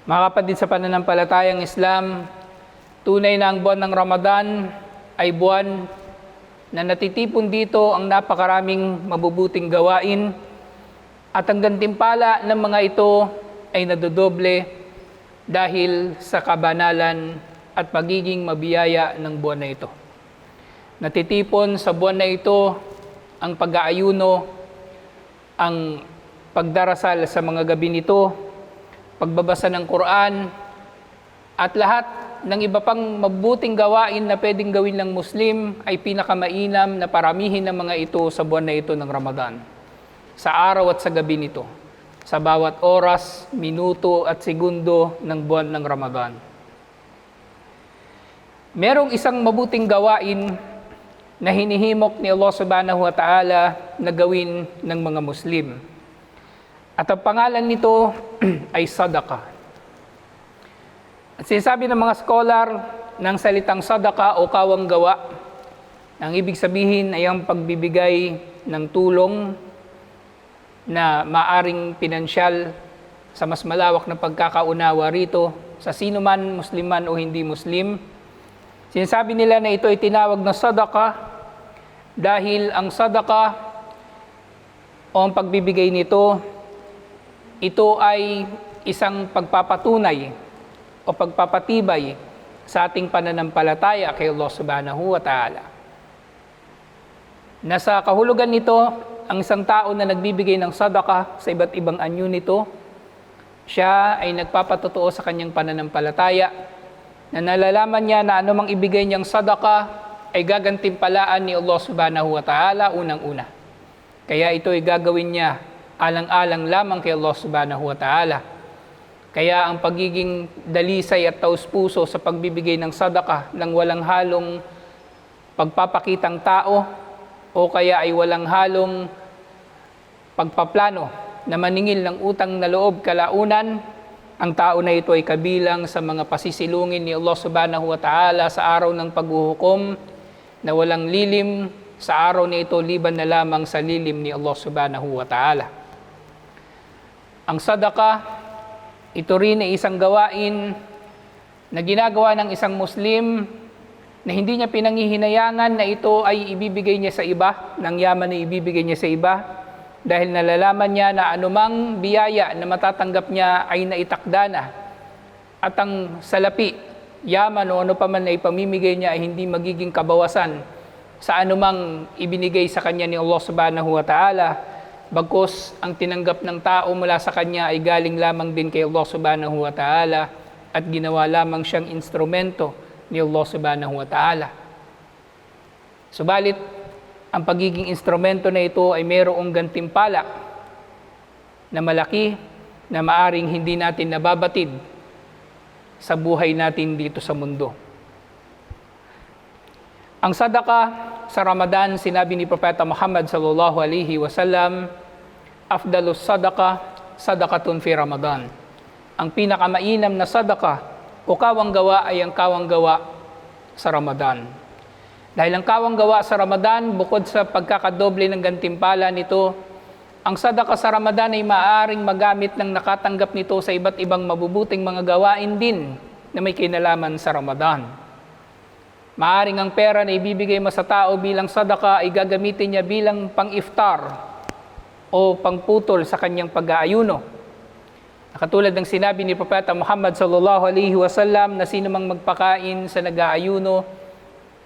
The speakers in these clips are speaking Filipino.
Mga kapatid sa pananampalatayang Islam, tunay na ang buwan ng Ramadan ay buwan na natitipon dito ang napakaraming mabubuting gawain at ang gantimpala ng mga ito ay nadodoble dahil sa kabanalan at pagiging mabiyaya ng buwan na ito. Natitipon sa buwan na ito ang pag-aayuno, ang pagdarasal sa mga gabi nito, pagbabasa ng Quran, at lahat ng iba pang mabuting gawain na pwedeng gawin ng Muslim ay pinakamainam na paramihin ng mga ito sa buwan na ito ng Ramadan. Sa araw at sa gabi nito, sa bawat oras, minuto at segundo ng buwan ng Ramadan. Merong isang mabuting gawain na hinihimok ni Allah Subhanahu wa Ta'ala na gawin ng mga Muslim. At ang pangalan nito ay sadaqah. At sinasabi ng mga scholar ng salitang sadaqah o kawang gawa, ang ibig sabihin ay ang pagbibigay ng tulong na maaring pinansyal sa mas malawak na pagkakaunawa rito sa sino man, Muslim man o hindi Muslim. Sinasabi nila na ito ay tinawag na sadaqah dahil ang sadaqah o ang pagbibigay nito, ito ay isang pagpapatunay o pagpapatibay sa ating pananampalataya kay Allah Subhanahu wa Ta'ala. Nasa kahulugan nito, ang isang tao na nagbibigay ng sadaqah sa iba't ibang anyo nito, siya ay nagpapatotoo sa kanyang pananampalataya na nalalaman niya na anumang ibigay niyang sadaqah ay gagantimpalaan ni Allah Subhanahu wa Ta'ala unang-una. Kaya ito ay gagawin niya alang-alang lamang kay Allah Subhanahu wa Ta'ala. Kaya ang pagiging dalisay at taus-puso sa pagbibigay ng sadaqah nang walang halong pagpapakitang tao o kaya ay walang halong pagpaplano na maningil ng utang na loob kalaunan, ang tao na ito ay kabilang sa mga pasisilungin ni Allah Subhanahu wa Ta'ala sa araw ng paghuhukom na walang lilim sa araw na ito liban na lamang sa lilim ni Allah Subhanahu wa Ta'ala. Ang sadaqah, ito rin ay isang gawain na ginagawa ng isang Muslim na hindi niya pinanghihinayangan na ito ay ibibigay niya sa iba, ng yaman na ibibigay niya sa iba, dahil nalalaman niya na anumang biyaya na matatanggap niya ay naitakda na. At ang salapi, yaman o ano pa man na ipamimigay niya ay hindi magiging kabawasan sa anumang ibinigay sa kanya ni Allah Subhanahu wa Ta'ala. Bagkus ang tinanggap ng tao mula sa kanya ay galing lamang din kay Allah Subhanahu wa Ta'ala at ginawa lamang siyang instrumento ni Allah Subhanahu wa Ta'ala. Subalit, ang pagiging instrumento na ito ay mayroong gantimpala na malaki na maaring hindi natin nababatid sa buhay natin dito sa mundo. Ang sadaqah sa Ramadan, sinabi ni Propeta Muhammad sallallahu alaihi wasallam, afdalus sadaqah, sadaqatun fi Ramadan. Ang pinakamainam na sadaqah o kawang gawa ay ang kawang gawa sa Ramadan. Dahil ang kawang gawa sa Ramadan, bukod sa pagkakadoble ng gantimpala nito, ang sadaqah sa Ramadan ay maaaring magamit ng nakatanggap nito sa iba't ibang mabubuting mga gawain din na may kinalaman sa Ramadan. Maaring ang pera na ibibigay mo sa tao bilang sadaqah ay gagamitin niya bilang pang-iftar o pangputol sa kanyang pag-aayuno. Katulad ng sinabi ni Propeta Muhammad sallallahu alaihi wasallam na sino mang magpakain sa nag-aayuno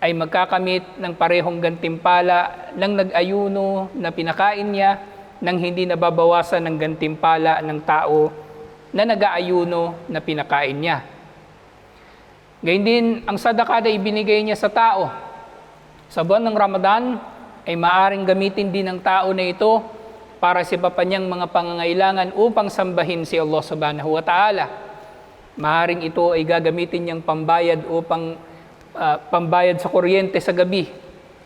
ay magkakamit ng parehong gantimpala ng nag-ayuno na pinakain niya nang hindi nababawasan ng gantimpala ng tao na nag-aayuno na pinakain niya. Gayun din, ang sadaqah na ibinigay niya sa tao sa buwan ng Ramadan ay maaring gamitin din ng tao na ito para sa iba pa niyang mga pangangailangan upang sambahin si Allah Subhanahu wa Ta'ala. Maaring ito ay gagamitin niyang pambayad upang pambayad sa kuryente sa gabi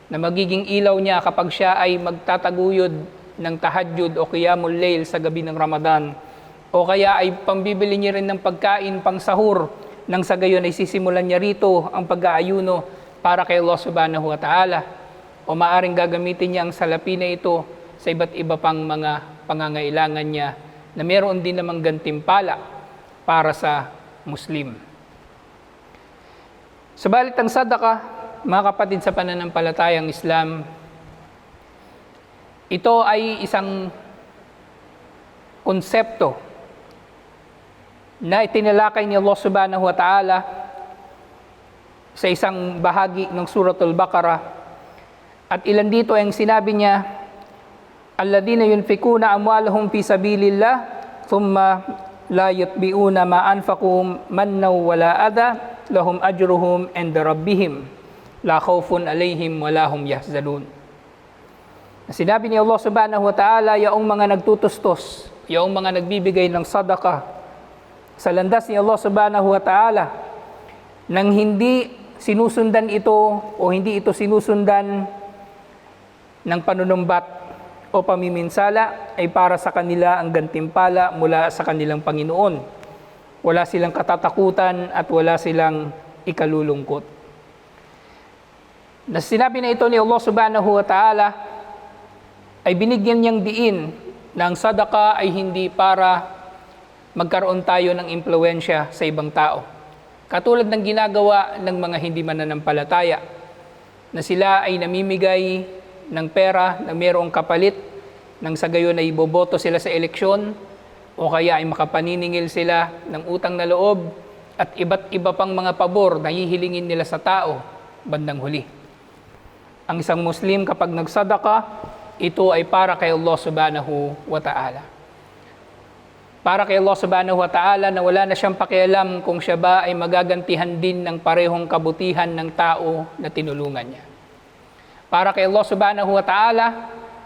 na magiging ilaw niya kapag siya ay magtataguyod ng tahajjud o qiyamul layl sa gabi ng Ramadan. O kaya ay pambibili niya rin ng pagkain pang sahur nang sa gayon ay sisimulan niya rito ang pag-aayuno para kay Allah Subhanahu wa Ta'ala. O maaring gagamitin niya ang salapi na ito sa iba't iba pang mga pangangailangan niya na meron din namang gantimpala para sa Muslim. Subalit ang sadaka, mga kapatid sa pananampalatayang Islam, ito ay isang konsepto na itinalakay ni Allah subhanahu wa ta'ala sa isang bahagi ng Suratul Baqarah. At ilan dito ang sinabi niya, alladhina yunfikuna amwalahum fi sabilillah thumma la yutbi'una ma anfaqu mannaw wala adha lahum ajruhum inda rabbihim la khawfun alaihim wala hum yahzanun. Sinabi ni Allah subhanahu wa ta'ala, yaong mga nagtutustos, yaong mga nagbibigay ng sadaka sa landas ni Allah subhanahu wa ta'ala, nang hindi sinusundan ito o hindi ito sinusundan ng panunumbat o pamiminsala, ay para sa kanila ang gantimpala mula sa kanilang Panginoon. Wala silang katatakutan at wala silang ikalulungkot. Na sinabi na ito ni Allah subhanahu wa ta'ala, ay binigyan niyang diin na ang sadaka ay hindi para magkaroon tayo ng impluwensya sa ibang tao. Katulad ng ginagawa ng mga hindi mananampalataya, na sila ay namimigay ng pera na mayroong kapalit, nang sa gayon ay iboboto sila sa eleksyon, o kaya ay makapaniningil sila ng utang na loob at iba't iba pang mga pabor na hihilingin nila sa tao bandang huli. Ang isang Muslim kapag nagsadaka, ito ay para kay Allah subhanahu wa ta'ala. Para kay Allah subhanahu wa ta'ala na wala na siyang pakialam kung siya ba ay magagantihan din ng parehong kabutihan ng tao na tinulungan niya. Para kay Allah subhanahu wa ta'ala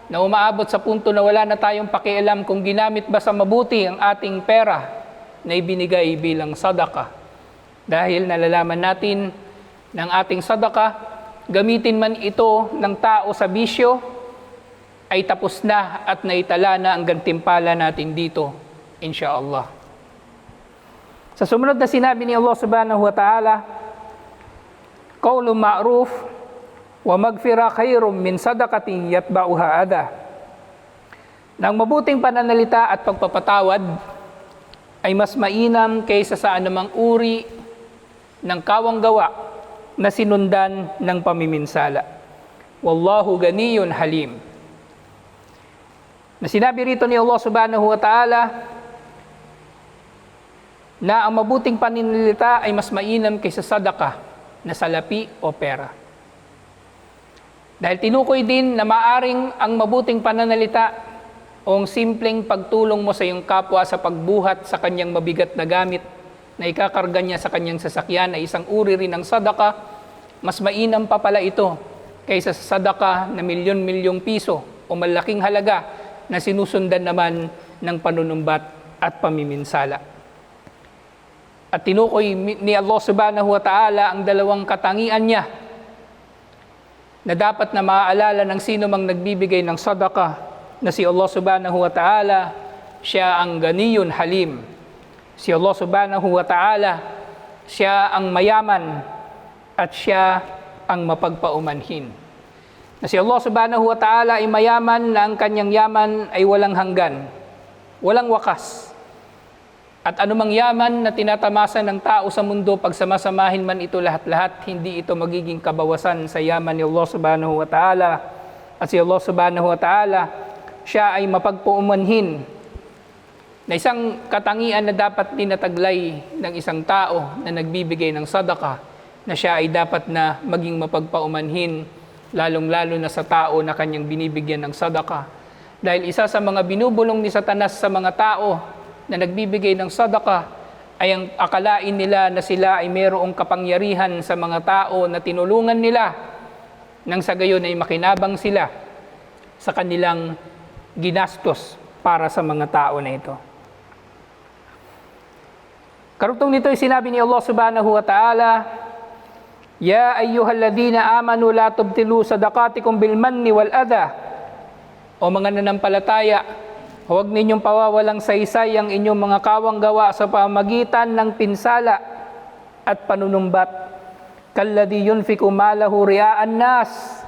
na umaabot sa punto na wala na tayong pakialam kung ginamit ba sa mabuti ang ating pera na ibinigay bilang sadaka. Dahil nalalaman natin ng ating sadaka, gamitin man ito ng tao sa bisyo, ay tapos na at naitala na ang gantimpala natin dito, insyaallah. Sa sumunod na sinabi ni Allah subhanahu wa ta'ala, qawlun ma'ruf wa magfira khairum min sadaqatin yatba'uha adha. Nang mabuting pananalita at pagpapatawad ay mas mainam kaysa sa anumang uri ng kawanggawa na sinundan ng pamiminsala. Wallahu ganiyun halim. Na sinabi rito ni Allah subhanahu wa ta'ala na ang mabuting paninilita ay mas mainam kaysa sadaka na salapi o pera. Dahil tinukoy din na maaring ang mabuting pananalita o ang simpleng pagtulong mo sa iyong kapwa sa pagbuhat sa kanyang mabigat na gamit na ikakarga niya sa kanyang sasakyan ay isang uri rin ng sadaka, mas mainam pa pala ito kaysa sa sadaka na milyon-milyong piso o malaking halaga na sinusundan naman ng panunumbat at pamiminsala. At tinukoy ni Allah subhanahu wa ta'ala ang dalawang katangian niya na dapat na maaalala ng sino mang nagbibigay ng sadaka, na si Allah subhanahu wa ta'ala, siya ang ganiyun halim. Si Allah subhanahu wa ta'ala, siya ang mayaman at siya ang mapagpaumanhin. Na si Allah subhanahu wa ta'ala ay mayaman na ang kanyang yaman ay walang hanggan, walang wakas. At anumang yaman na tinatamasa ng tao sa mundo, pagsamasamahin man ito lahat-lahat, hindi ito magiging kabawasan sa yaman ni Allah subhanahu wa ta'ala. At si Allah subhanahu wa ta'ala, siya ay mapagpaumanhin, na isang katangian na dapat tinataglay ng isang tao na nagbibigay ng sadaka, na siya ay dapat na maging mapagpaumanhin, lalong-lalo na sa tao na kanyang binibigyan ng sadaka. Dahil isa sa mga binubulong ni Satanas sa mga tao na nagbibigay ng sadaka ay ang akalain nila na sila ay mayroong kapangyarihan sa mga tao na tinulungan nila, nang sa gayon ay makinabang sila sa kanilang ginastos para sa mga tao na ito. Karugtong nito ay sinabi ni Allah subhanahu wa ta'ala, ya ayyuhalladhina amanu la tubtilu sadaqatikum bil manni wal adha. O mga nanampalataya, huwag ninyong pawawalang saysay ang inyong mga kawanggawa sa pamagitan ng pinsala at panunumbat. Kalladhi yunfiku malahu ria'an nas.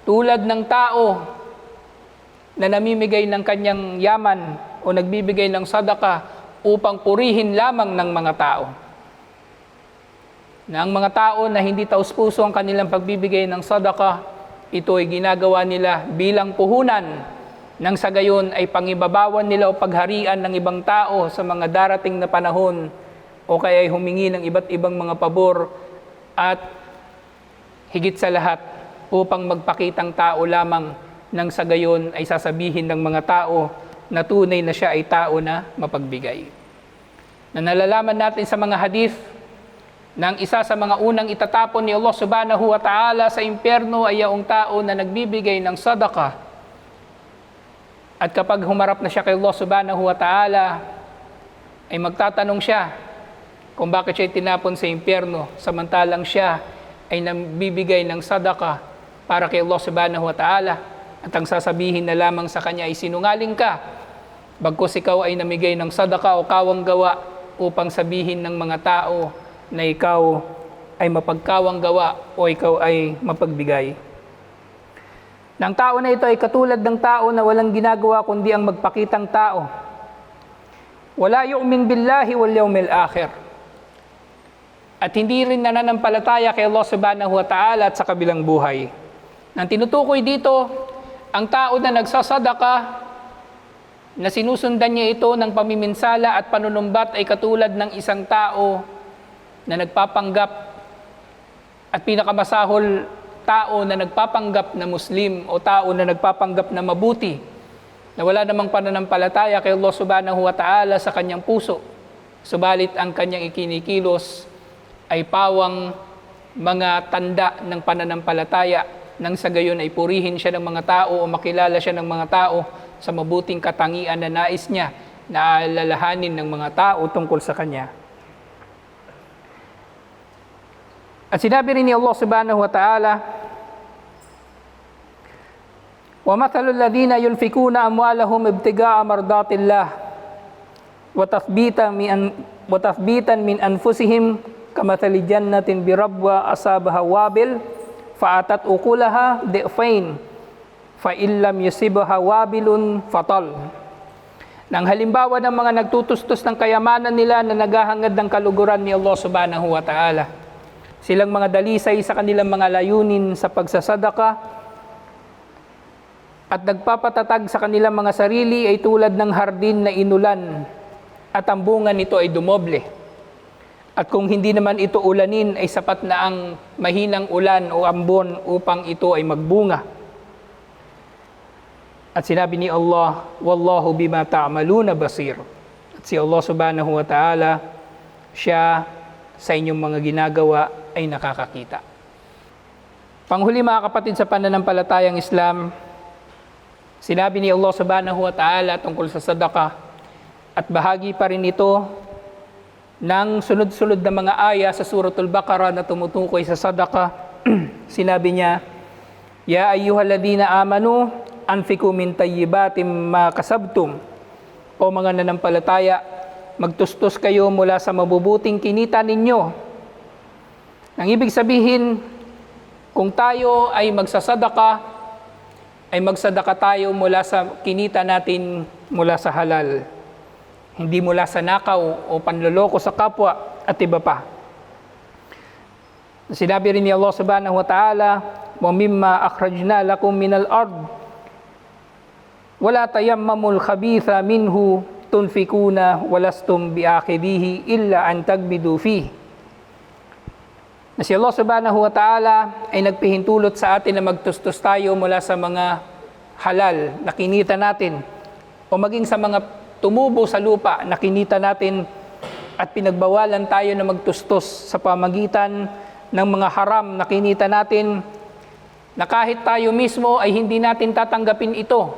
Tulad ng tao na namimigay ng kanyang yaman o nagbibigay ng sadaka upang purihin lamang ng mga tao. Na ang mga tao na hindi taus-puso ang kanilang pagbibigay ng sadaka, ito ay ginagawa nila bilang puhunan, nang sa gayon ay pangibabawan nila o pagharian ng ibang tao sa mga darating na panahon, o kaya ay humingi ng iba't ibang mga pabor, at higit sa lahat upang magpakitang tao lamang, nang sa gayon ay sasabihin ng mga tao na tunay na siya ay tao na mapagbigay. Na nalalaman natin sa mga hadith nang isa sa mga unang itatapon ni Allah subhanahu wa ta'ala sa impyerno ay yaong tao na nagbibigay ng sadaka. At kapag humarap na siya kay Allah subhanahu wa ta'ala, ay magtatanong siya kung bakit siya tinapon sa impyerno, samantalang siya ay nagbibigay ng sadaka para kay Allah subhanahu wa ta'ala. At ang sasabihin na lamang sa kanya ay sinungaling ka, bagkus ikaw ay namigay ng sadaka o kawang gawa upang sabihin ng mga tao na ikaw ay mapagkawang gawa o ikaw ay mapagbigay. Nang tao na ito ay katulad ng tao na walang ginagawa kundi ang magpakitang tao. Wala yu'min billahi wal yawmil akhir. At hindi rin nananampalataya kay Allah subhanahu wa ta'ala at sa kabilang buhay. Nang tinutukoy dito, ang tao na nagsasadaka, na sinusundan niya ito ng pamiminsala at panunumbat ay katulad ng isang tao na nagpapanggap at pinakamasahol, tao na nagpapanggap na Muslim o tao na nagpapanggap na mabuti, na wala namang pananampalataya kay Allah subhanahu wa ta'ala sa kanyang puso, subalit ang kanyang ikinikilos ay pawang mga tanda ng pananampalataya, nang sa gayon ay purihin siya ng mga tao o makilala siya ng mga tao sa mabuting katangian na nais niya na alalahanin ng mga tao tungkol sa kanya. At sinabi rin ni Allah subhanahu wa ta'ala, وَمَثَلُ الَّذِينَ يُنْفِقُونَ أَمْوَالَهُمْ ابْتِغَاءَ مَرْضَاتِ اللَّهِ وَتَثْبِيتًا مِنْ أَنفُسِهِمْ كَمَثَلِ جَنَّةٍ بِرَبْوَةٍ أَصَابَهَا وَابِلٌ فَآتَتْ أُكُلَهَا ضِعْفَيْنِ فَإِنْ لَمْ يُصِبْهَا وَابِلٌ فَطَلٌّ. Nang halimbawa ng mga nagtutustos ng kayamanan nila na naghahangad ng kaluguran ni Allah subhanahu wa ta'ala. Silang mga dalisay sa kanilang mga layunin sa pagsasadaka at nagpapatatag sa kanilang mga sarili ay tulad ng hardin na inulan at ang bunga nito ay dumoble. At kung hindi naman ito ulanin ay sapat na ang mahinang ulan o ambon upang ito ay magbunga. At sinabi ni Allah, Wallahu bima ta'maluna basir. At si Allah subhanahu wa ta'ala, siya sa inyong mga ginagawa ay nakakakita. Panghuli mga kapatid sa pananampalatayang Islam, sinabi ni Allah subhanahu wa ta'ala tungkol sa sadaka at bahagi pa rin ito ng sunod-sunod na mga aya sa Suratul Baqarah na tumutukoy sa sadaka. Sinabi niya, Ya ayyuhalladhina amanu anfiqu min tayyibatim ma kasabtum. O mga nanampalataya, magtustos kayo mula sa mabubuting kinita ninyo. Ang ibig sabihin, kung tayo ay magsasadaka, ay magsadaka tayo mula sa kinita natin mula sa halal. Hindi mula sa nakaw o panloloko sa kapwa at iba pa. Sinabi rin ni Allah subhanahu wa ta'ala, wa mimma akhrajna lakum minal ard wala tayammamul khabitha minhu tunfikuna walastum biakhidhihi illa an tagbidu fihi. Na si Allah subhanahu wa ta'ala ay nagpihintulot sa atin na magtustos tayo mula sa mga halal na kinita natin o maging sa mga tumubo sa lupa na kinita natin, at pinagbawalan tayo na magtustos sa pamagitan ng mga haram na kinita natin, na kahit tayo mismo ay hindi natin tatanggapin ito,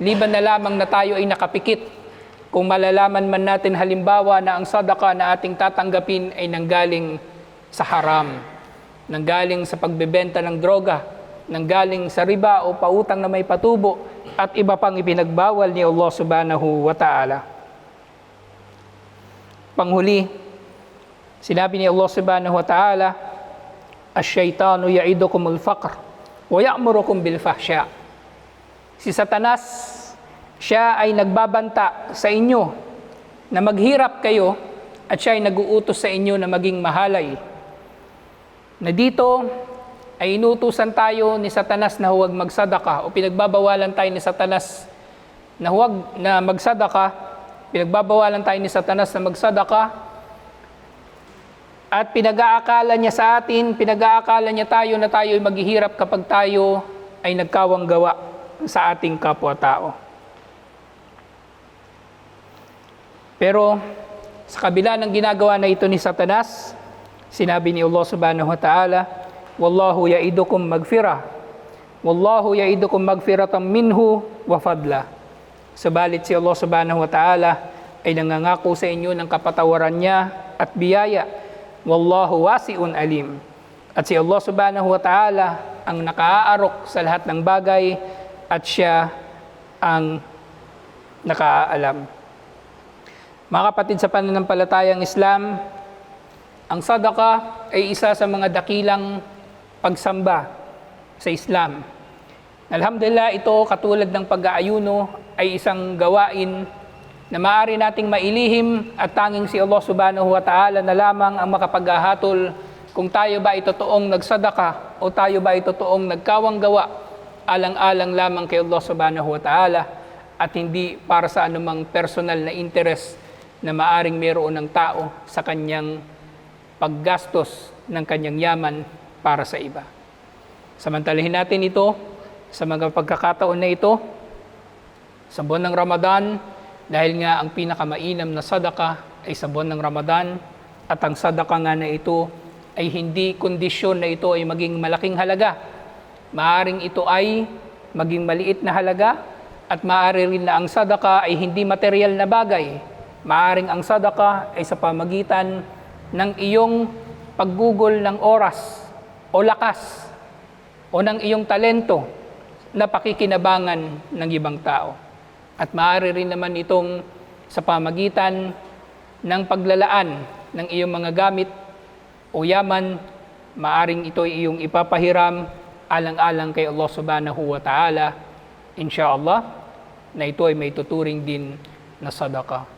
liban na lamang na tayo ay nakapikit kung malalaman man natin halimbawa na ang sadaka na ating tatanggapin ay nanggaling sa haram, nanggaling sa pagbebenta ng droga, nanggaling sa riba o pautang na may patubo at iba pang ipinagbawal ni Allah subhanahu wa ta'ala. Panghuli, sinabi ni Allah subhanahu wa ta'ala, Ash-shaytanu ya'idukumul faqr wa ya'murukum bil fahsya. Si Satanas, siya ay nagbabanta sa inyo na maghirap kayo at siya ay nag-uutos sa inyo na maging mahalay. Na dito ay inutusan tayo ni Satanas na huwag magsadaka o pinagbabawalan tayo ni Satanas na huwag na magsadaka, pinagbabawalan tayo ni Satanas na magsadaka at pinag-aakala niya sa atin, pinag-aakala niya tayo na tayo ay maghihirap kapag tayo ay nagkawang gawa sa ating kapwa-tao. Pero sa kabila ng ginagawa na ito ni Satanas, sinabi ni Allah subhanahu wa ta'ala, Wallahu ya'idukum magfirah, Wallahu ya'idukum magfiratan minhu wa fadla. Subalit si Allah subhanahu wa ta'ala ay nangangako sa inyo ng kapatawaran niya at biyaya. Wallahu wasi'un alim. At si Allah subhanahu wa ta'ala ang nakaarok sa lahat ng bagay at siya ang nakaalam. Mga kapatid sa pananampalatayang Islam, ang sadaka ay isa sa mga dakilang pagsamba sa Islam. Alhamdulillah, ito katulad ng pag-aayuno ay isang gawain na maaari nating mailihim at tanging si Allah subhanahu wa ta'ala na lamang ang makapaghahatol kung tayo ba ay totoong nagsadaka o tayo ba ay totoong nagkawang gawa alang-alang lamang kay Allah subhanahu wa ta'ala at hindi para sa anumang personal na interest na maaring meron ng tao sa kanyang paggastos ng kanyang yaman para sa iba. Samantalahin natin ito sa mga pagkakataon na ito sa buwan ng Ramadan dahil nga ang pinakamainam na sadaka ay sa buwan ng Ramadan at ang sadaka nga na ito ay hindi kondisyon na ito ay maging malaking halaga. Maaring ito ay maging maliit na halaga at maaari rin na ang sadaka ay hindi material na bagay. Maaring ang sadaka ay sa pamagitan ng iyong paggugol ng oras o lakas o ng iyong talento na pakikinabangan ng ibang tao. At maaari rin naman itong sa pamagitan ng paglalaan ng iyong mga gamit o yaman, maaring ito ay iyong ipapahiram alang-alang kay Allah subhanahu wa ta'ala, insyaallah, na ito ay may tuturing din na sadaka.